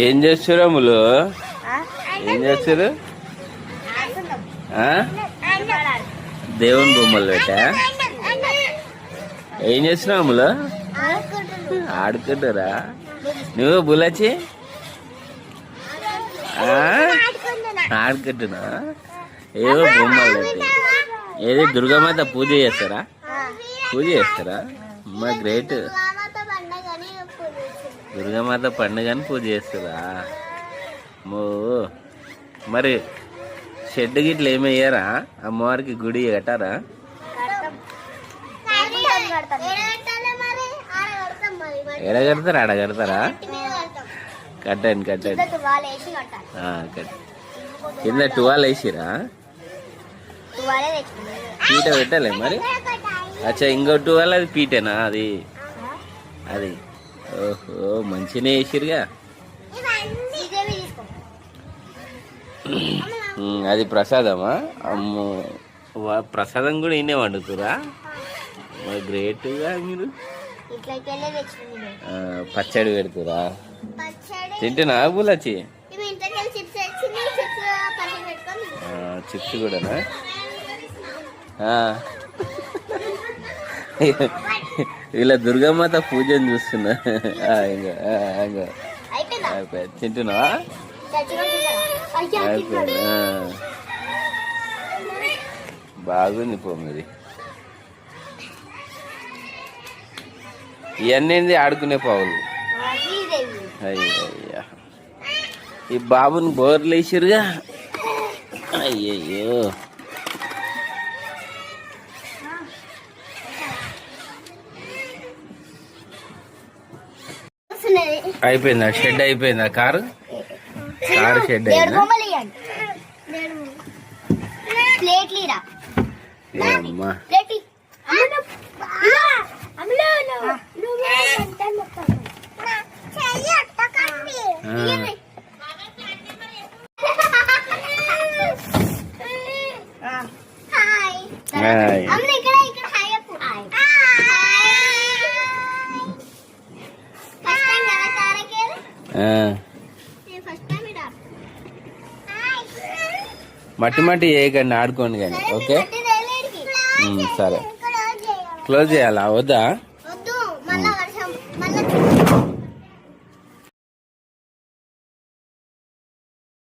ఏం చేస్తురు అమ్ములు? ఏం చేస్తురు? దేవుని బొమ్మలు పెట్టా? ఏం చేస్తున్నావు అమ్ములు? ఆడుకుంటారా? నువ్వు బులచి ఆడుకుంటున్నా? ఏవో బొమ్మలు పెట్టి ఏది దుర్గామాత పూజ చేస్తారా? పూజ చేస్తారా? అమ్మా గ్రేట్. దుర్గామాత పండుగని పూజ చేస్తారా? మరి షెడ్ గిట్ల ఏమయ్యారా? అమ్మవారికి గుడి కట్టారా? ఎడ కడతారా? ఆడ కడతారా? కట్టండి కట్టండి. కింద 12 వేసిరా? పీట పెట్టలే మరి? అచ్చా ఇంకో 12 అది పీటేనా? అది అది ఓహో మంచిగానే వేసిరుగా. అది ప్రసాదమా? అమ్మో ప్రసాదం కూడా ఇన్నే వండుతురా? గ్రేట్గా మీరు. పచ్చడి పెడుతురా? తింటున్నా బులచి? చిప్స్ కూడానా? ఇలా దుర్గామాత పూజను చూస్తున్నా. తింటున్నావా? బాగుంది పొమ్మిది. ఇవన్నీ ఆడుకునే పావులు. అయ్యయ్యా ఈ బాబుని బోర్లు వేసిరుగా. అయ్యయ్యో అయిపోయిందా? షెడ్ అయిపోయిందా? కారు షెడ్ అయిందా? అమ్మా మట్టి మట్టి వేయకండి, ఆడుకోండి కానీ. ఓకే సరే క్లోజ్ చేయాలా వద్దా?